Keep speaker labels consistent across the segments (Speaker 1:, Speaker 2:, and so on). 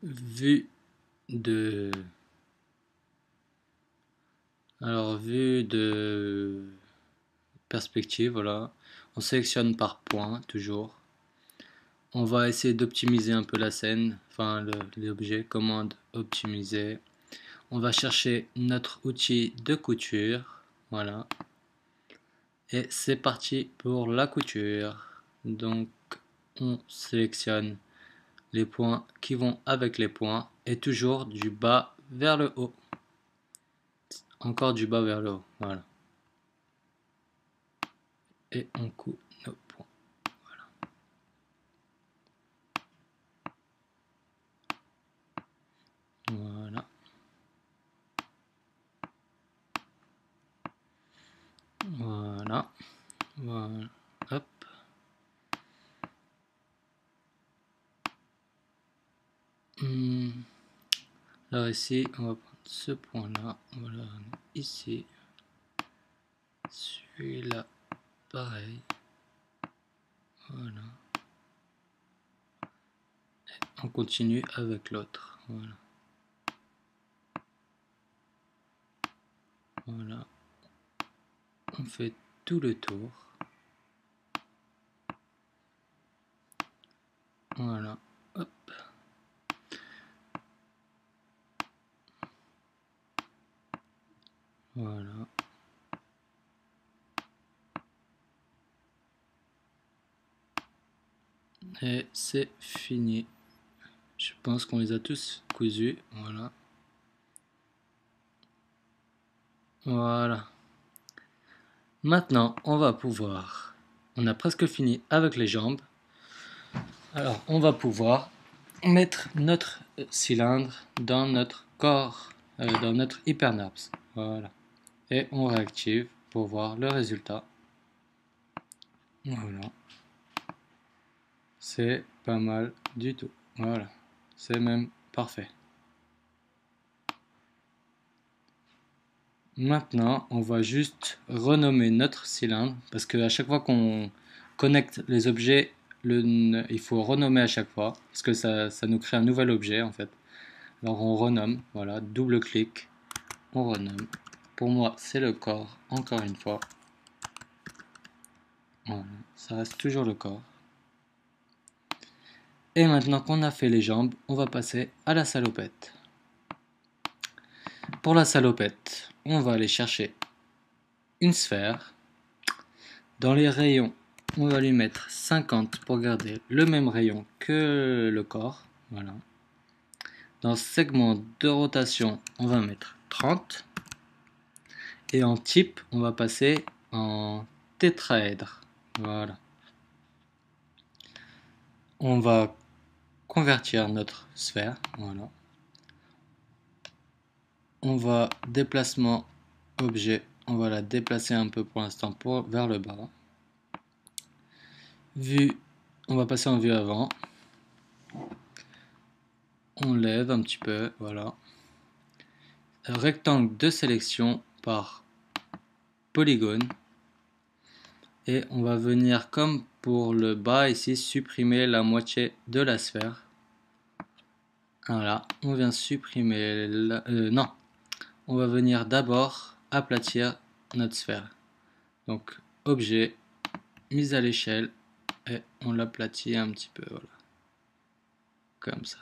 Speaker 1: Vue de... Alors, vue de perspective, voilà. On sélectionne par point, toujours. On va essayer d'optimiser un peu la scène, enfin l'objet, commande optimiser. On va chercher notre outil de couture, voilà. Et c'est parti pour la couture. Donc, on sélectionne les points qui vont avec les points et toujours du bas vers le haut. Encore du bas vers le haut, voilà. Et on coud nos points. Voilà. Voilà. Voilà. Hop. Alors ici, on va prendre ce point-là. Voilà. Ici. Celui-là. Pareil. Voilà. On continue avec l'autre. Voilà. Voilà. On fait tout le tour. Voilà. Hop. Voilà. Et c'est fini. Je pense qu'on les a tous cousus. Voilà. Voilà. Maintenant, on va pouvoir... On a presque fini avec les jambes. Alors, on va pouvoir mettre notre cylindre dans notre corps, dans notre hypernaps. Voilà. Et on réactive pour voir le résultat. Voilà. C'est pas mal du tout. Voilà. C'est même parfait. Maintenant, on va juste renommer notre cylindre parce qu'à chaque fois qu'on connecte les objets, il faut renommer à chaque fois parce que ça nous crée un nouvel objet en fait. Alors on renomme, voilà, double clic, on renomme. Pour moi, c'est le corps, encore une fois. Voilà, ça reste toujours le corps. Et maintenant qu'on a fait les jambes, on va passer à la salopette. Pour la salopette, on va aller chercher une sphère. Dans les rayons, on va lui mettre 50 pour garder le même rayon que le corps. Voilà. Dans le segment de rotation, on va mettre 30. Et en type, on va passer en tétraèdre. Voilà. On va convertir notre sphère. Voilà. On va déplacement objet. On va la déplacer un peu pour l'instant vers le bas. Vue, on va passer en vue avant. On lève un petit peu, voilà. Rectangle de sélection par polygone. Et on va venir comme pour le bas ici, supprimer la moitié de la sphère. Voilà, on vient supprimer non, on va venir d'abord aplatir notre sphère. Donc objet, mise à l'échelle, et on l'aplatit un petit peu, voilà. Comme ça.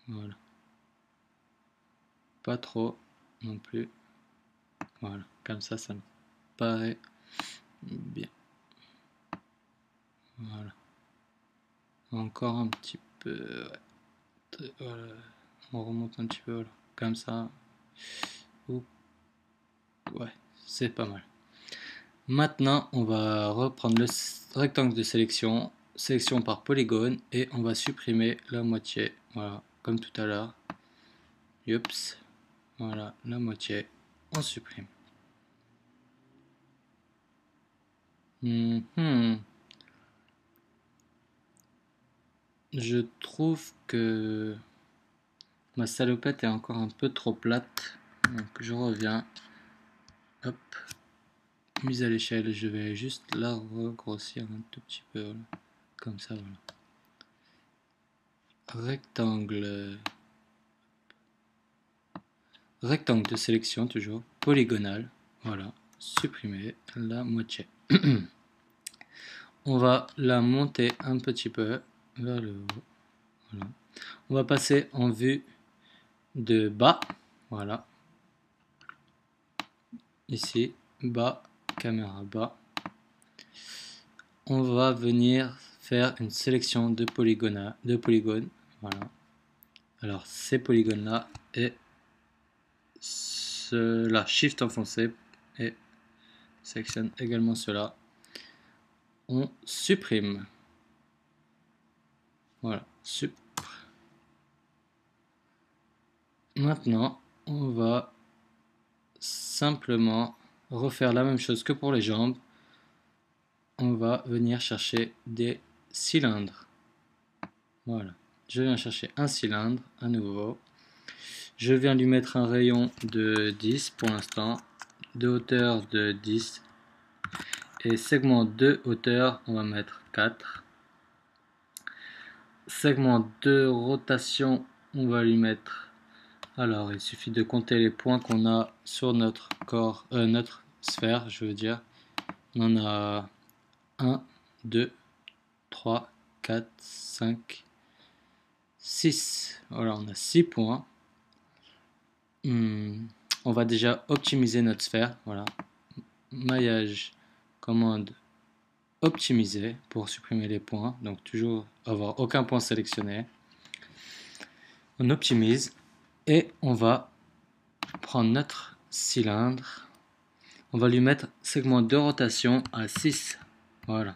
Speaker 1: Voilà. Pas trop non plus. Voilà, comme ça me paraît bien. Voilà. Encore un petit peu. Ouais. Voilà. On remonte un petit peu, voilà. Comme ça. Oup. Ouais, c'est pas mal. Maintenant, on va reprendre le rectangle de sélection, sélection par polygone, et on va supprimer la moitié. Voilà, comme tout à l'heure. Yups. Voilà, la moitié. On supprime. Je trouve que ma salopette est encore un peu trop plate. Donc je reviens. Hop. Mise à l'échelle. Je vais juste la regrossir un tout petit peu. Voilà. Comme ça, voilà. rectangle de sélection, toujours polygonal, voilà, supprimer la moitié. On va la monter un petit peu vers le haut, voilà. On va passer en vue de bas, voilà, ici, bas, caméra bas. On va venir faire une sélection de polygones, voilà. Alors ces polygones là et cela, shift enfoncé, et sélectionne également cela. On supprime, voilà, Maintenant on va simplement refaire la même chose que pour les jambes. On va venir chercher des cylindres, voilà, je viens chercher un cylindre à nouveau. Je viens lui mettre un rayon de 10 pour l'instant, de hauteur de 10, et segment de hauteur, on va mettre 4. Segment de rotation, on va lui mettre, alors il suffit de compter les points qu'on a sur notre corps, notre sphère, je veux dire. On en a 1, 2, 3, 4, 5, 6. Voilà, on a 6 points. On va déjà optimiser notre sphère, voilà. Maillage, commande optimiser pour supprimer les points, donc toujours avoir aucun point sélectionné. On optimise et on va prendre notre cylindre, on va lui mettre segment de rotation à 6, voilà.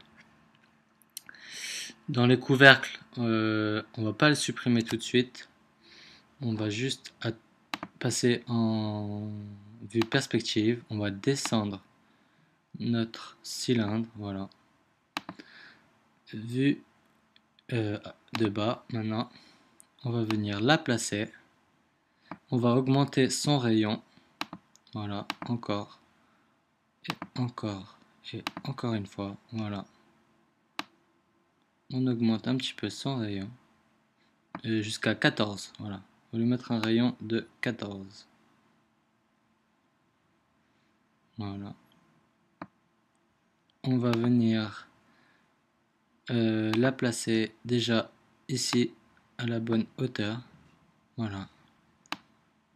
Speaker 1: Dans les couvercles, on va pas le supprimer tout de suite, on va juste passer en vue perspective, on va descendre notre cylindre, voilà, vue de bas. Maintenant on va venir la placer, on va augmenter son rayon, voilà, encore et encore et encore une fois, voilà, on augmente un petit peu son rayon jusqu'à 14, voilà, on va lui mettre un rayon de 14, voilà. On va venir la placer déjà ici à la bonne hauteur, voilà,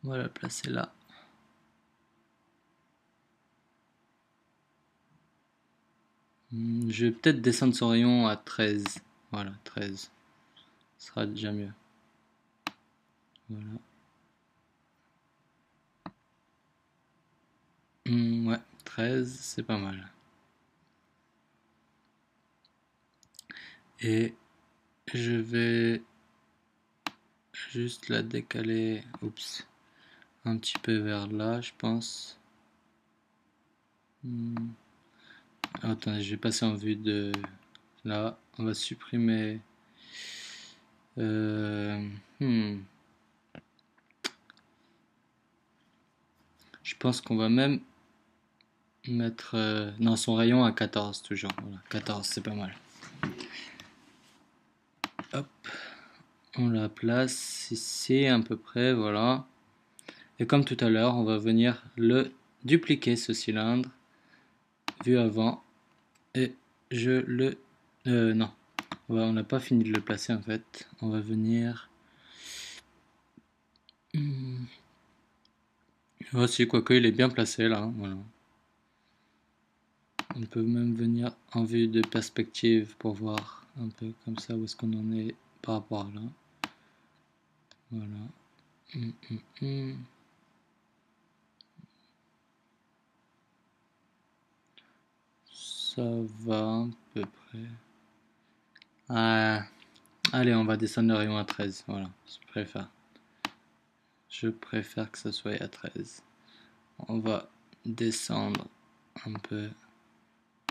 Speaker 1: on va la placer là. Je vais peut-être descendre son rayon à 13, voilà, 13, ce sera déjà mieux, voilà. Ouais, 13, c'est pas mal. Et je vais juste la décaler, oups, un petit peu vers là, je pense. Attendez, je vais passer en vue de là. On va supprimer. Je pense qu'on va même mettre non, son rayon à 14 toujours. Voilà, 14, c'est pas mal. Hop, on la place ici à peu près, voilà. Et comme tout à l'heure, on va venir le dupliquer, ce cylindre, vue avant, et je le... non, on n'a pas fini de le placer en fait. On va venir... Voici, quoique il est bien placé là, voilà. On peut même venir en vue de perspective pour voir un peu comme ça où est-ce qu'on en est par rapport à là. Voilà. Ça va à peu près. Allez, on va descendre le rayon à 13. Voilà, je préfère que ça soit à 13. On va descendre un peu,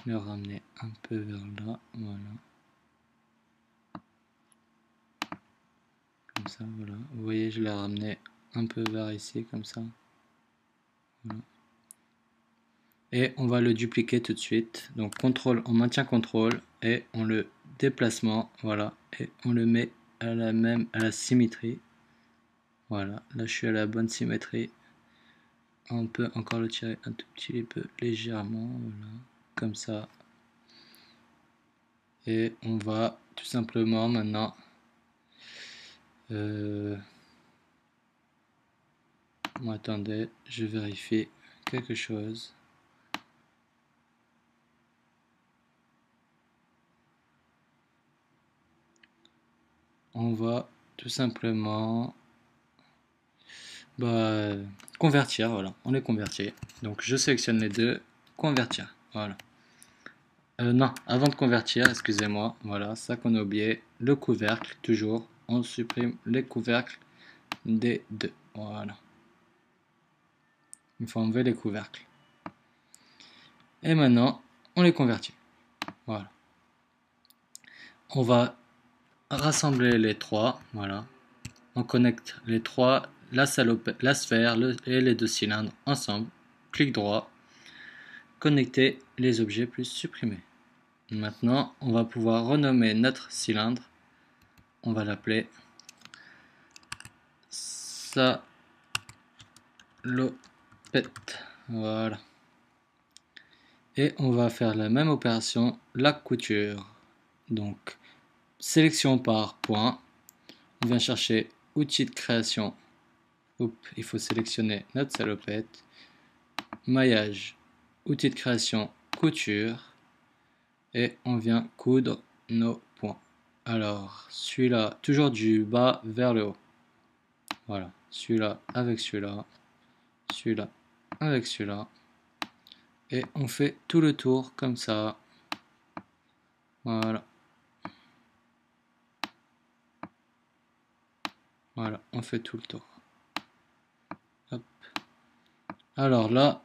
Speaker 1: le ramener un peu vers là. Voilà. Comme ça, voilà. Vous voyez, je l'ai ramené un peu vers ici, comme ça. Voilà. Et on va le dupliquer tout de suite. Donc contrôle, on maintient contrôle et on le déplacement, voilà, et on le met à la symétrie. Voilà, là je suis à la bonne symétrie. On peut encore le tirer un tout petit peu légèrement, voilà, comme ça. Et on va tout simplement maintenant attendez, je vérifie quelque chose. On va tout simplement convertir, voilà, on les convertit. Donc je sélectionne les deux, convertir, voilà. Non, avant de convertir, excusez-moi, voilà, ça qu'on a oublié, le couvercle, toujours, on supprime les couvercles des deux, voilà. Il faut enlever les couvercles. Et maintenant, on les convertit, voilà. On va rassembler les trois, voilà. On connecte les trois, la sphère et les deux cylindres ensemble. Clic droit, connecter les objets plus supprimer. Maintenant, on va pouvoir renommer notre cylindre. On va l'appeler salopette. Voilà. Et on va faire la même opération, la couture. Donc, sélection par point. On vient chercher outil de création. Il faut sélectionner notre salopette. Maillage, outil de création, couture. Et on vient coudre nos points. Alors, celui-là, toujours du bas vers le haut. Voilà, celui-là avec celui-là, celui-là avec celui-là. Et on fait tout le tour comme ça. Voilà. Voilà, on fait tout le tour. Hop. Alors là,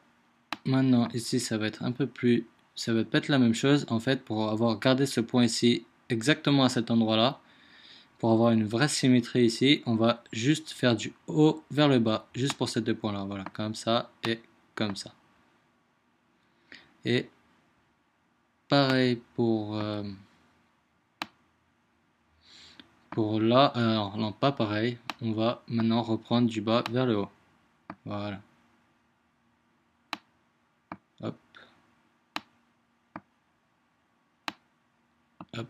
Speaker 1: maintenant ici ça va être un peu plus, ça va pas être la même chose en fait. Pour avoir gardé ce point ici exactement à cet endroit là, pour avoir une vraie symétrie ici, on va juste faire du haut vers le bas, juste pour ces deux points là, voilà, comme ça et comme ça. Et pareil pour là, alors non, pas pareil, on va maintenant reprendre du bas vers le haut, voilà. Hop. Hop.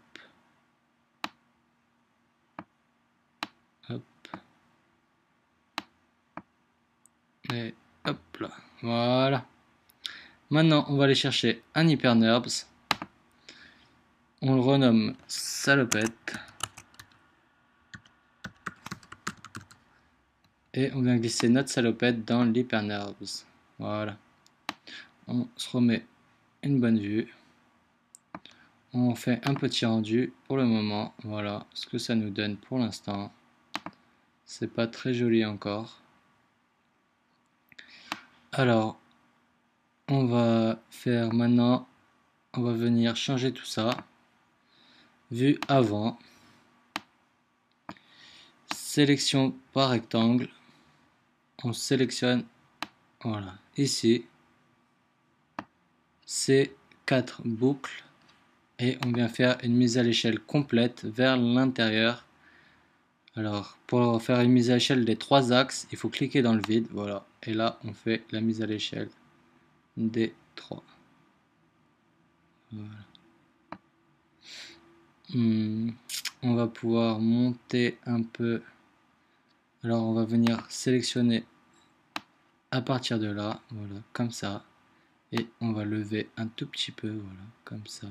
Speaker 1: Hop. Et hop là, voilà. Maintenant, on va aller chercher un hyperNURBS. On le renomme salopette. Et on vient glisser notre salopette dans l'hyperNURBS. Voilà. On se remet une bonne vue. On fait un petit rendu pour le moment. Voilà ce que ça nous donne pour l'instant. C'est pas très joli encore. Alors, on va faire maintenant, on va venir changer tout ça. Vue avant. Sélection par rectangle. On sélectionne, voilà, ici, ces 4 boucles. Et on vient faire une mise à l'échelle complète vers l'intérieur. Alors, pour faire une mise à l'échelle des 3 axes, il faut cliquer dans le vide, voilà. Et là, on fait la mise à l'échelle des 3. Voilà. On va pouvoir monter un peu. Alors, on va venir sélectionner à partir de là, voilà, comme ça. Et on va lever un tout petit peu, voilà, comme ça.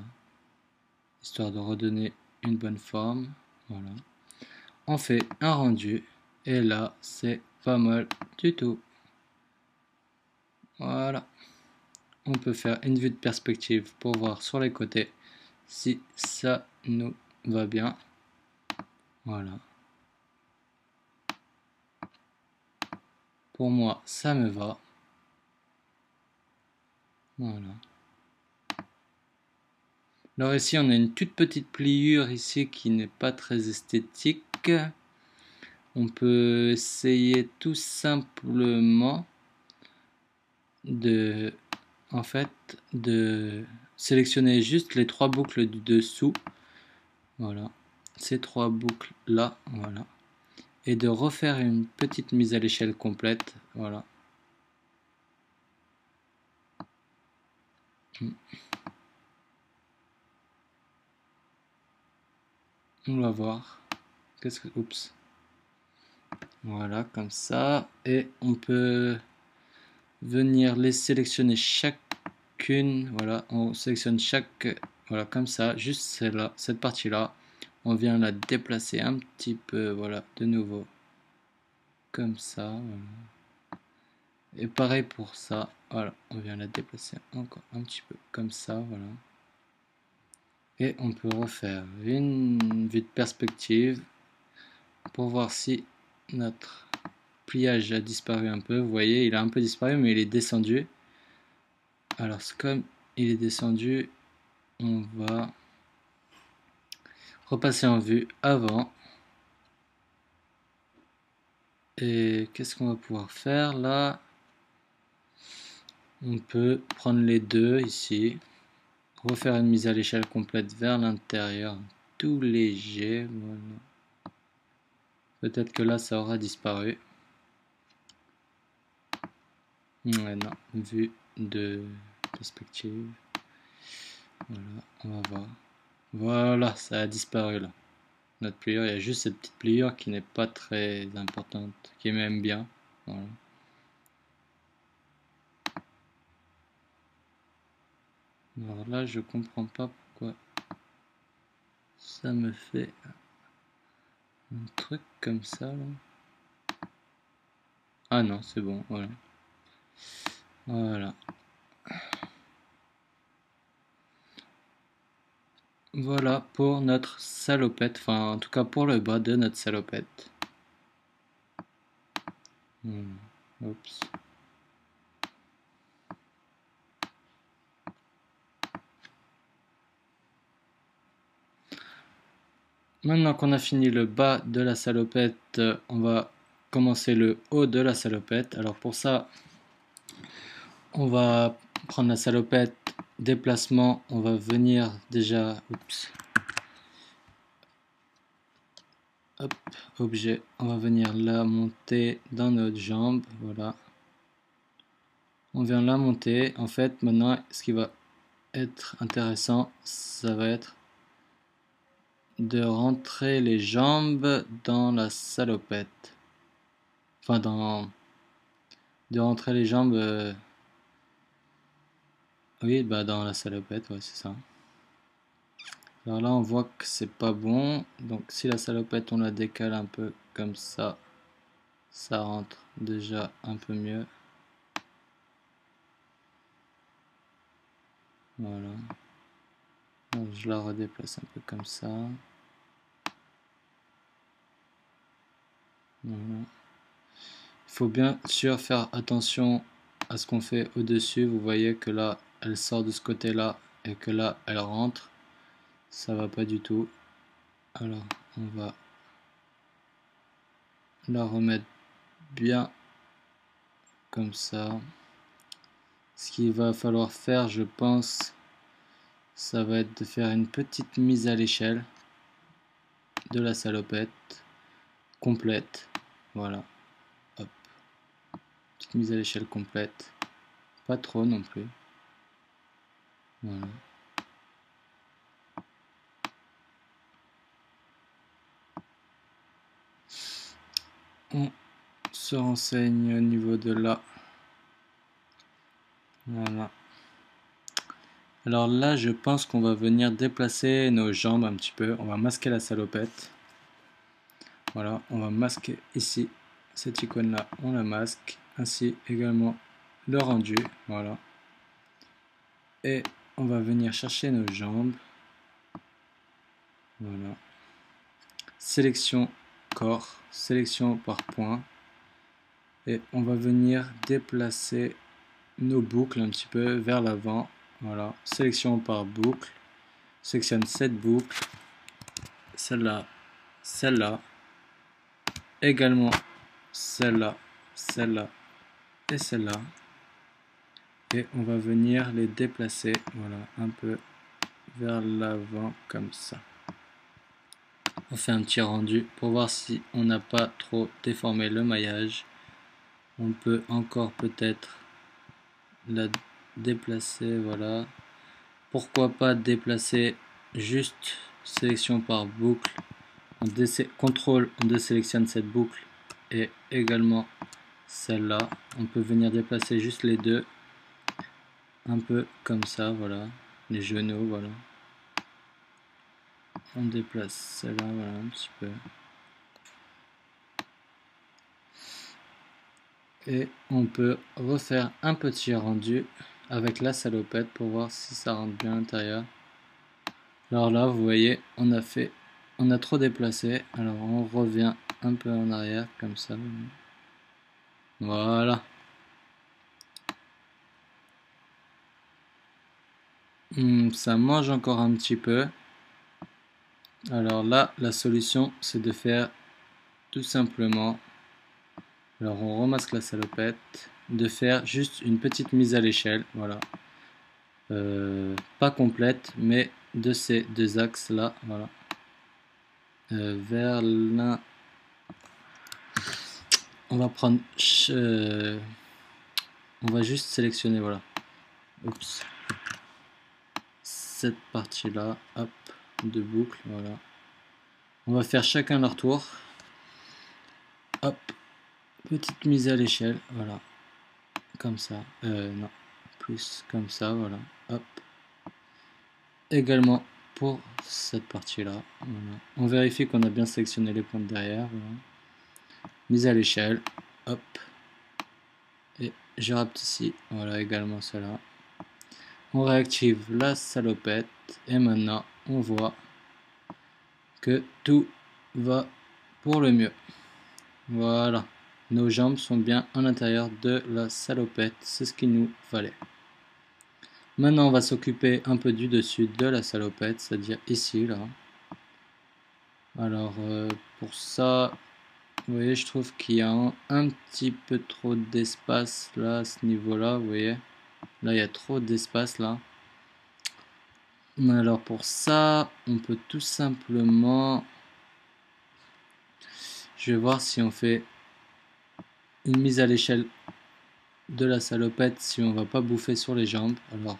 Speaker 1: Histoire de redonner une bonne forme, voilà. On fait un rendu et là c'est pas mal du tout. Voilà, on peut faire une vue de perspective pour voir sur les côtés si ça nous va bien. Voilà, pour moi ça me va. Voilà. Alors ici on a une toute petite pliure ici qui n'est pas très esthétique. On peut essayer tout simplement de sélectionner juste les 3 boucles du dessous. Voilà, ces 3 boucles là, voilà, et de refaire une petite mise à l'échelle complète, voilà. On va voir. Oups. Voilà, comme ça. Et on peut venir les sélectionner chacune. Voilà, on sélectionne chaque. Voilà, comme ça. Juste celle-là, cette partie-là. On vient la déplacer un petit peu. Voilà, de nouveau. Comme ça. Voilà. Et pareil pour ça. Voilà, on vient la déplacer encore un petit peu. Comme ça, voilà. Et on peut refaire une vue de perspective pour voir si notre pliage a disparu un peu. Vous voyez, il a un peu disparu, mais il est descendu. Alors, comme il est descendu, on va repasser en vue avant. Et qu'est-ce qu'on va pouvoir faire là? On peut prendre les deux ici, refaire une mise à l'échelle complète vers l'intérieur, tout léger. Voilà. Peut-être que là, ça aura disparu. Ouais, non, vue de perspective. Voilà, on va voir. Voilà, ça a disparu là. Notre pliure, il y a juste cette petite pliure qui n'est pas très importante, qui est même bien. Voilà. Alors là, je comprends pas pourquoi ça me fait un truc comme ça là. Ah non, c'est bon, voilà. Voilà. Voilà pour notre salopette, enfin en tout cas pour le bas de notre salopette. Oups. Maintenant qu'on a fini le bas de la salopette, on va commencer le haut de la salopette. Alors pour ça, on va prendre la salopette, déplacement, on va venir déjà, oups, hop, objet, on va venir la monter dans notre jambe, voilà. On vient la monter. En fait, maintenant, ce qui va être intéressant, ça va être de rentrer les jambes dans la salopette. Enfin, de rentrer les jambes, oui, bah dans la salopette, ouais, c'est ça. Alors là, on voit que c'est pas bon. Donc, si la salopette, on la décale un peu comme ça rentre déjà un peu mieux. Voilà. Donc, je la redéplace un peu comme ça. Voilà. Il faut bien sûr faire attention à ce qu'on fait au-dessus. Vous voyez que là, elle sort de ce côté-là et que là, elle rentre. Ça va pas du tout. Alors, on va la remettre bien comme ça. Ce qu'il va falloir faire, je pense, ça va être de faire une petite mise à l'échelle de la salopette complète. Voilà. Hop. Petite mise à l'échelle complète. Pas trop non plus. Voilà. On se renseigne au niveau de là. Voilà. Alors là, je pense qu'on va venir déplacer nos jambes un petit peu. On va masquer la salopette. Voilà, on va masquer ici. Cette icône-là, on la masque. Ainsi également le rendu. Voilà. Et on va venir chercher nos jambes. Voilà. Sélection corps, sélection par point. Et on va venir déplacer nos boucles un petit peu vers l'avant. Voilà, sélection par boucle. Sélectionne cette boucle, celle-là, celle-là, également celle-là, celle-là et celle-là. Et on va venir les déplacer, voilà, un peu vers l'avant comme ça. On fait un petit rendu pour voir si on n'a pas trop déformé le maillage. On peut encore peut-être la déplacer, voilà. Pourquoi pas déplacer juste sélection par boucle. Contrôle, on désélectionne cette boucle et également celle-là. On peut venir déplacer juste les deux, un peu comme ça, voilà. Les genoux, voilà. On déplace celle-là, voilà, un petit peu. Et on peut refaire un petit rendu avec la salopette pour voir si ça rentre bien à l'intérieur. Alors là, vous voyez, on a trop déplacé. Alors on revient un peu en arrière comme ça. Voilà. Ça mange encore un petit peu. Alors là, la solution, c'est de faire tout simplement, alors on remasque la salopette, de faire juste une petite mise à l'échelle, voilà. Pas complète, mais de ces deux axes là, voilà. Vers l'un, on va prendre, on va juste sélectionner, voilà. Oups. Cette partie là, hop, de boucle, voilà. On va faire chacun leur tour. Hop, petite mise à l'échelle, voilà. Comme ça, non, plus comme ça, voilà. Hop. Également pour cette partie là, voilà. On vérifie qu'on a bien sélectionné les points de derrière, voilà. Mise à l'échelle, hop. Et je rapetissis, voilà également cela. On réactive la salopette et maintenant on voit que tout va pour le mieux. Voilà, nos jambes sont bien à l'intérieur de la salopette, c'est ce qu'il nous fallait. Maintenant on va s'occuper un peu du dessus de la salopette, c'est-à-dire ici là. Alors pour ça, vous voyez, je trouve qu'il y a un petit peu trop d'espace là à ce niveau là, vous voyez. Là il y a trop d'espace là. Alors pour ça, on peut tout simplement, je vais voir si on fait une mise à l'échelle de la salopette, si on va pas bouffer sur les jambes. Alors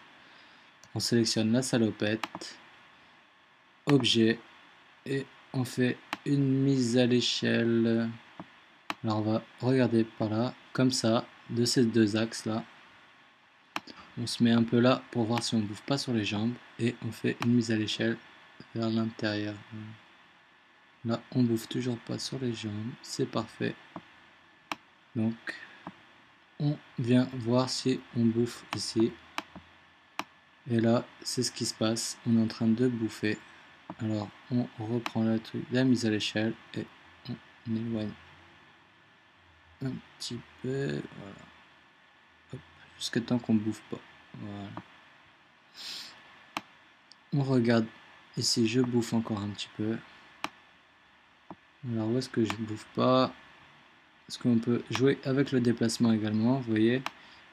Speaker 1: on sélectionne la salopette, objet, et on fait une mise à l'échelle. Alors on va regarder par là, comme ça, de ces deux axes là. On se met un peu là pour voir si on bouffe pas sur les jambes, et on fait une mise à l'échelle vers l'intérieur. Là on bouffe toujours pas sur les jambes, c'est parfait. Donc on vient voir si on bouffe ici, et là c'est ce qui se passe, on est en train de bouffer. Alors on reprend le truc, la mise à l'échelle, et on éloigne un petit peu, voilà, jusqu'à temps qu'on bouffe pas. Voilà. On regarde ici, je bouffe encore un petit peu. Alors où est-ce que je bouffe pas? Est-ce qu'on peut jouer avec le déplacement également? Vous voyez,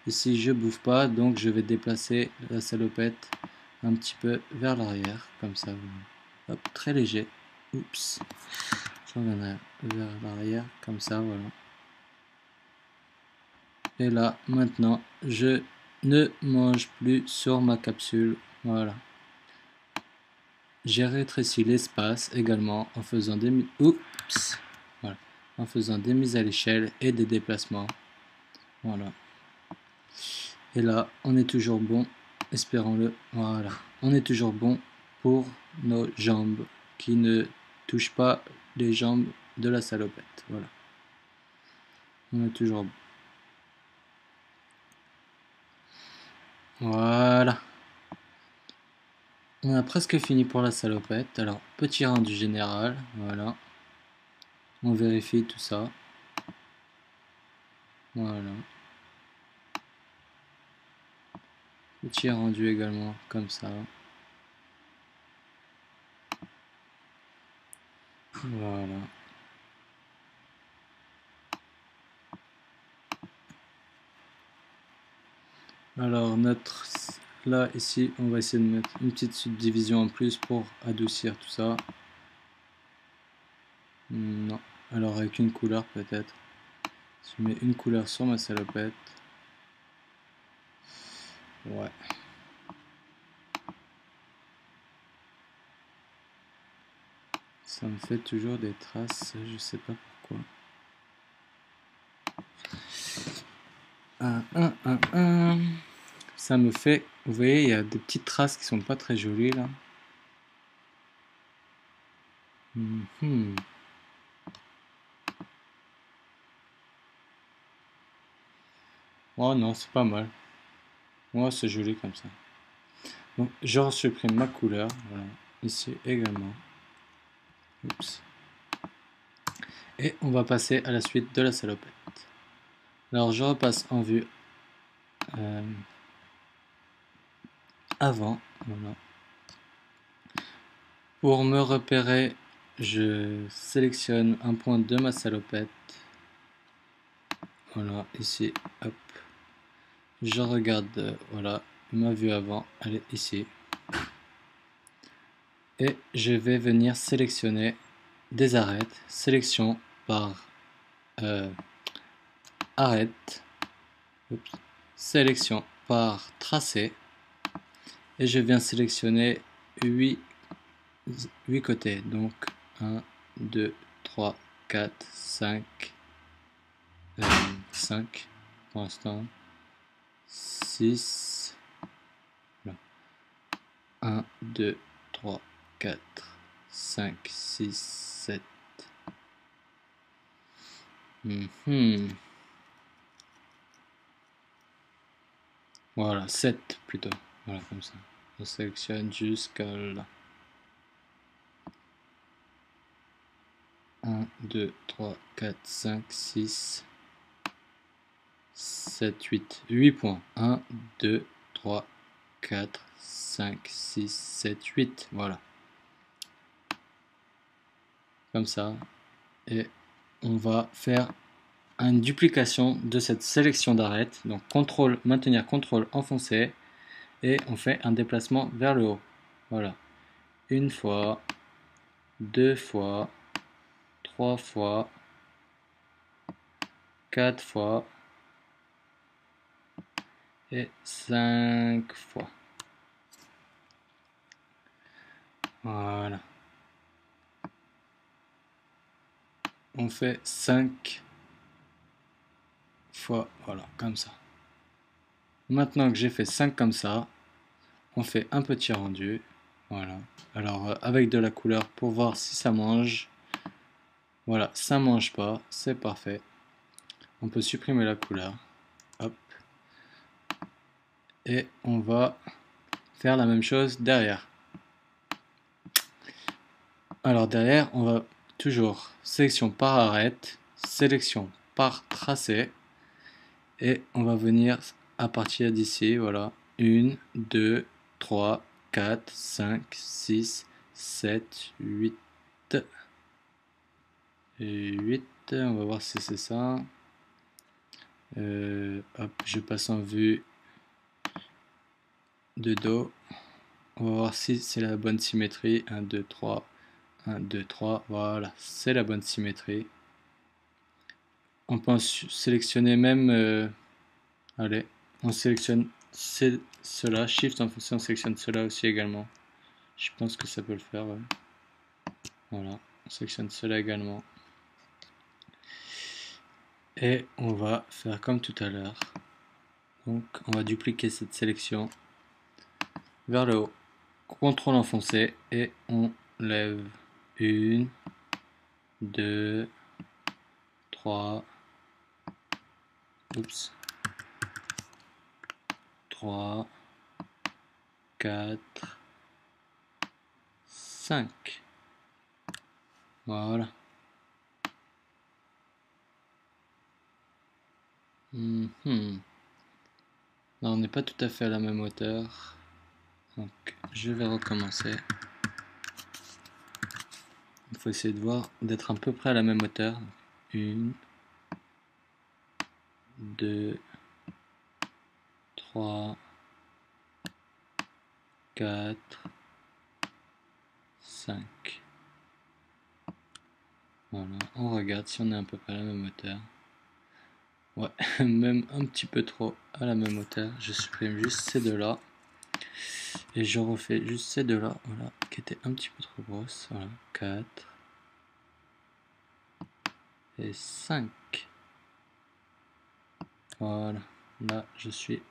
Speaker 1: ici je bouffe pas, donc je vais déplacer la salopette un petit peu vers l'arrière, comme ça. Hop, très léger. Oups. Je reviendrai vers l'arrière, comme ça, voilà. Et là, maintenant, je ne mange plus sur ma capsule. Voilà. J'ai rétréci l'espace également en faisant des voilà. En faisant des mises à l'échelle et des déplacements. Voilà. Et là, on est toujours bon, espérons-le. Voilà. On est toujours bon pour nos jambes qui ne touchent pas les jambes de la salopette. Voilà. On est toujours bon. Voilà. On a presque fini pour la salopette. Alors, petit rendu général. Voilà. On vérifie tout ça. Voilà. Petit rendu également comme ça. Voilà. Alors là ici on va essayer de mettre une petite subdivision en plus pour adoucir tout ça. Non. Alors avec une couleur peut-être. Je mets une couleur sur ma salopette. Ouais. Ça me fait toujours des traces, je sais pas pourquoi. Ça me fait, vous voyez, il y a des petites traces qui sont pas très jolies là. Oh non, c'est pas mal. Moi, c'est joli comme ça. Donc, je supprime ma couleur. Voilà. Ici également. Oups. Et on va passer à la suite de la salopette. Alors, je repasse en vue avant. Voilà. Pour me repérer, je sélectionne un point de ma salopette. Voilà, ici, hop. Je regarde, voilà, ma vue avant, elle est ici. Et je vais venir sélectionner des arêtes. Sélection par arête. Oups. Sélection par tracé. Et je viens sélectionner 8 côtés. Donc 1, 2, 3, 4, 5, 5 pour l'instant. 6. 1, 2, 3, 4, 5, 6, 7. Voilà, 7 plutôt. Voilà, comme ça. Je sélectionne jusqu'à là. 1, 2, 3, 4, 5, 6, 7, 8. 8 points. 1, 2, 3, 4, 5, 6, 7, 8. Voilà. Comme ça. Et on va faire une duplication de cette sélection d'arêtes. Donc contrôle, maintenir contrôle enfoncé. Et on fait un déplacement vers le haut. Voilà. Une fois, deux fois, trois fois, quatre fois et 5 fois. Voilà. On fait 5 fois, voilà, comme ça. Maintenant que j'ai fait 5 comme ça, on fait un petit rendu. Voilà. Alors, avec de la couleur pour voir si ça mange. Voilà, ça mange pas, c'est parfait. On peut supprimer la couleur. Hop. Et on va faire la même chose derrière. Alors derrière, on va toujours sélection par arête, sélection par tracé, et on va venir à partir d'ici, voilà, 1, 2, 3, 4, 5, 6, 7, 8, 8, on va voir si c'est ça. Hop, je passe en vue de dos, on va voir si c'est la bonne symétrie, 1, 2, 3, 1, 2, 3, voilà, c'est la bonne symétrie. On peut sélectionner même, allez, on sélectionne cela, Shift en fonction, on sélectionne cela aussi également. Je pense que ça peut le faire, ouais. Voilà, on sélectionne cela également. Et on va faire comme tout à l'heure. Donc on va dupliquer cette sélection vers le haut. CTRL enfoncé et on lève 1, 2, 3, oups, 3, 4, 5. Voilà. Là, on n'est pas tout à fait à la même hauteur. Donc, je vais recommencer. Il faut essayer de voir, d'être à peu près à la même hauteur. 1, 2, 3, 4, 5. Voilà, on regarde si on est à peu près à la même hauteur. Ouais, même un petit peu trop à la même hauteur. Je supprime juste ces deux-là. Et je refais juste ces deux-là, voilà, qui étaient un petit peu trop grosses. Voilà, 4 et 5. Voilà, là je suis.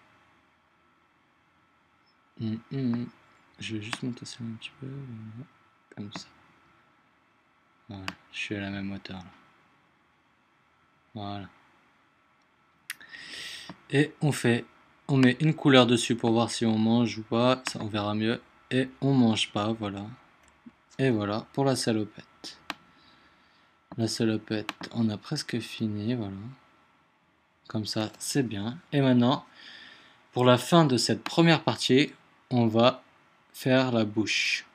Speaker 1: Je vais juste monter ça un petit peu, voilà, comme ça. Voilà, je suis à la même hauteur là. Voilà. Et on met une couleur dessus pour voir si on mange ou pas, ça on verra mieux. Et on mange pas, voilà. Et voilà pour la salopette. La salopette, on a presque fini, voilà. Comme ça, c'est bien. Et maintenant, pour la fin de cette première partie, on va faire la bouche.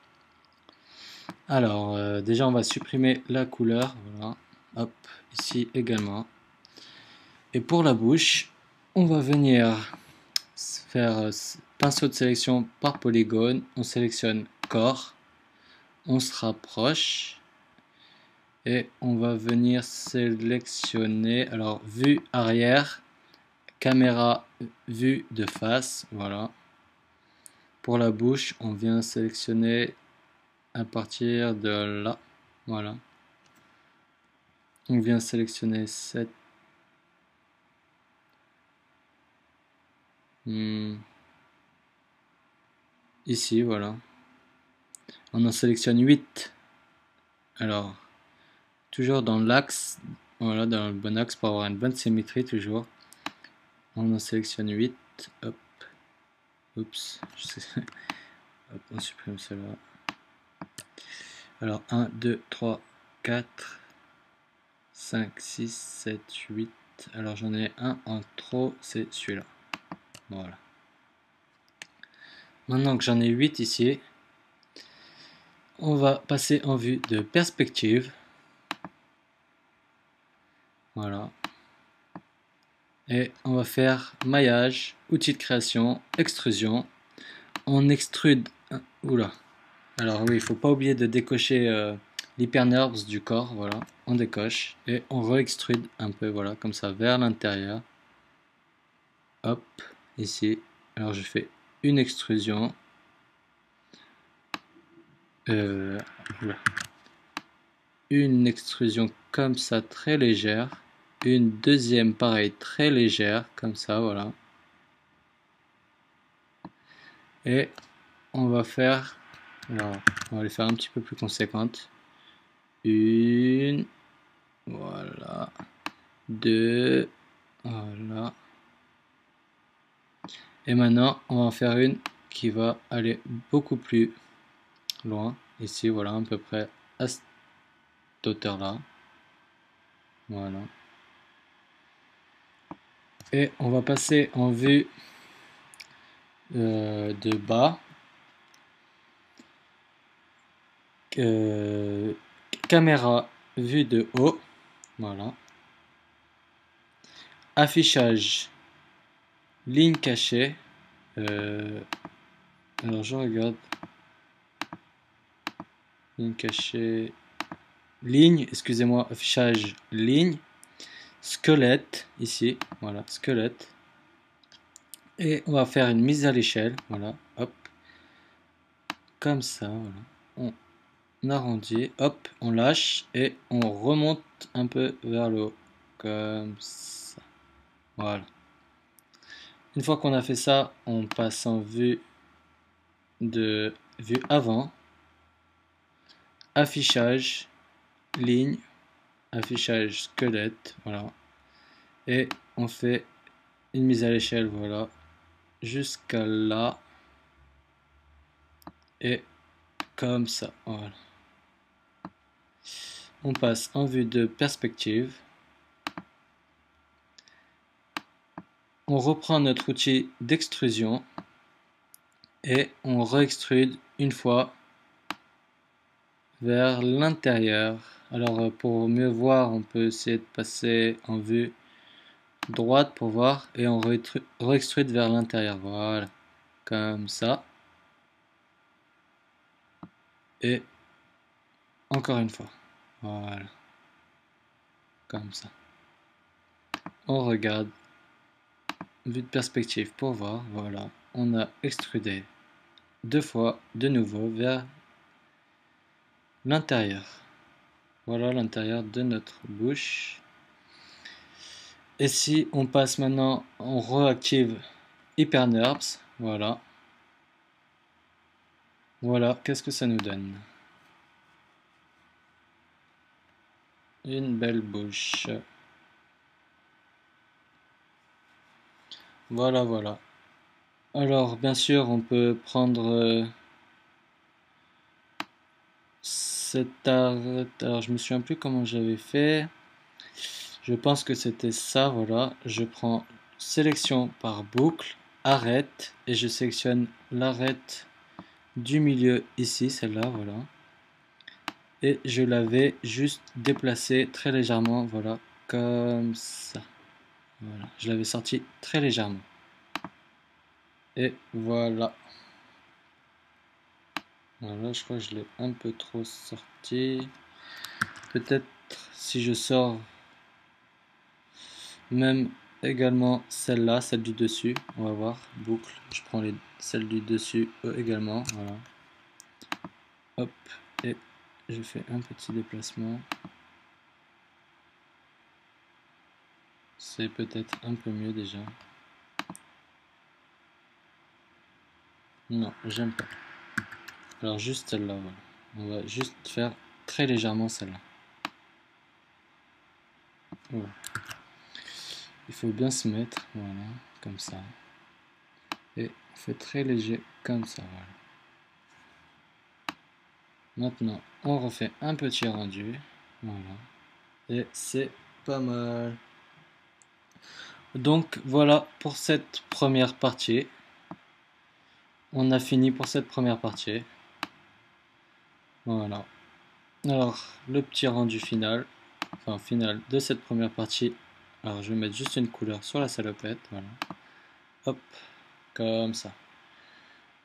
Speaker 1: Alors, déjà, on va supprimer la couleur, voilà. Hop, ici également. Et pour la bouche, on va venir faire pinceau de sélection par polygone. On sélectionne corps, on se rapproche et on va venir sélectionner, alors, vue arrière, caméra vue de face, voilà. Pour la bouche, on vient sélectionner à partir de là, voilà. On vient sélectionner cette ici, voilà. On en sélectionne 8. Alors, toujours dans l'axe, voilà, dans le bon axe pour avoir une bonne symétrie toujours. On en sélectionne 8. Hop. Oups. Hop, on supprime cela. Alors, 1, 2, 3, 4, 5, 6, 7, 8. Alors, j'en ai un en trop, c'est celui-là. Voilà. Maintenant que j'en ai 8 ici, on va passer en vue de perspective. Voilà. Et on va faire maillage, outil de création, extrusion. On extrude. Oula. Alors oui, il faut pas oublier de décocher l'hypernerves du corps. Voilà. On décoche et on re-extrude un peu, voilà, comme ça, vers l'intérieur. Hop, ici. Alors je fais une extrusion. Une extrusion comme ça, très légère. Une deuxième, pareil, très légère, comme ça, voilà. Et on va faire, alors, on va les faire un petit peu plus conséquentes. Une, voilà. Deux, voilà. Et maintenant, on va en faire une qui va aller beaucoup plus loin. Ici, voilà, à peu près à cette hauteur-là. Voilà. Et on va passer en vue de bas. Caméra vue de haut. Voilà. Affichage. Ligne cachée. Alors je regarde. Ligne cachée. Ligne, excusez-moi, affichage ligne. Squelette, ici, voilà, squelette. Et on va faire une mise à l'échelle, voilà, hop. Comme ça, voilà. On arrondit, hop, on lâche et on remonte un peu vers le haut. Comme ça. Voilà. Une fois qu'on a fait ça, on passe en vue avant. Affichage, ligne, affichage squelette, voilà. Et on fait une mise à l'échelle, voilà, jusqu'à là. Et comme ça, voilà. On passe en vue de perspective. On reprend notre outil d'extrusion et on re-extrude une fois vers l'intérieur. Alors pour mieux voir, on peut essayer de passer en vue droite pour voir et on re-extrude vers l'intérieur. Voilà, comme ça. Et encore une fois. Voilà. comme ça. On regarde, vue de perspective pour voir, voilà, on a extrudé 2 fois de nouveau vers l'intérieur. Voilà l'intérieur de notre bouche. Et si on passe maintenant, on réactive HyperNerbs, voilà. Voilà, qu'est-ce que ça nous donne? Une belle bouche. Voilà, voilà. Alors, bien sûr, on peut prendre cet arrêt. Alors, je me souviens plus comment j'avais fait. Je pense que c'était ça, voilà. Je prends sélection par boucle, arrête, et je sélectionne l'arrête du milieu ici, celle-là, voilà. Et je l'avais juste déplacé très légèrement, voilà, comme ça. Voilà, je l'avais sorti très légèrement. Et voilà. Voilà, je crois que je l'ai un peu trop sorti. Peut-être si je sors même également celle-là, celle du dessus, on va voir, boucle, je prends celle du dessus également, voilà. Hop, et je fais un petit déplacement. C'est peut-être un peu mieux déjà. Non, j'aime pas. Alors juste celle-là, voilà. On va juste faire très légèrement celle-là. Voilà. Il faut bien se mettre, voilà, comme ça. Et on fait très léger, comme ça, voilà. Maintenant, on refait un petit rendu, voilà. Et c'est pas mal. Donc voilà pour cette première partie. On a fini pour cette première partie. Voilà. Alors, le petit rendu final, enfin final de cette première partie. Alors, je vais mettre juste une couleur sur la salopette, voilà. Hop, comme ça.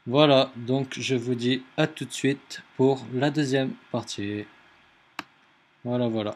Speaker 1: Voilà, donc je vous dis à tout de suite pour la deuxième partie. Voilà, voilà.